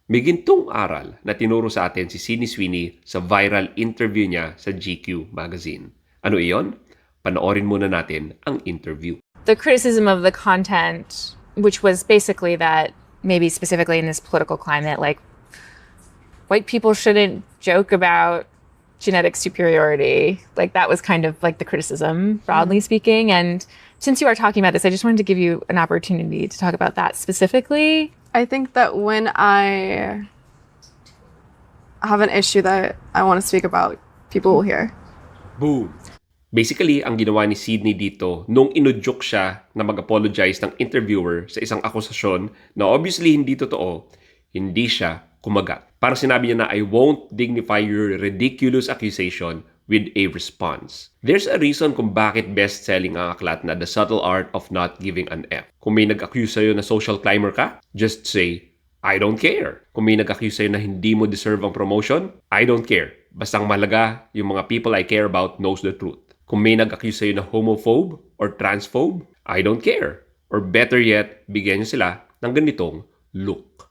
May gintong aral na tinuro sa atin si Sydney Sweeney sa viral interview niya sa GQ magazine. Ano iyon? Panoorin muna natin ang interview. The criticism of the content, which was basically that maybe specifically in this political climate, like white people shouldn't joke about genetic superiority. Like that was kind of like the criticism, broadly speaking. And since you are talking about this, I just wanted to give you an opportunity to talk about that specifically. I think that when I have an issue that I want to speak about, people will hear. Boom! Basically, ang ginawa ni Sydney dito nung inudyok siya na mag-apologize ng interviewer sa isang akusasyon na obviously hindi totoo, hindi siya kumagat. Parang sinabi niya na, I won't dignify your ridiculous accusation with a response. There's a reason kung bakit best-selling ang aklat na The Subtle Art of Not Giving an F. Kung may nag-accuse sa'yo na social climber ka, just say, I don't care. Kung may nag-accuse sa'yo na hindi mo deserve ang promotion, I don't care. Basta ang mahalaga, yung mga people I care about knows the truth. Kung may nag-accuse sa'yo na homophobe or transphobe, I don't care. Or better yet, bigyan nyo sila ng ganitong look.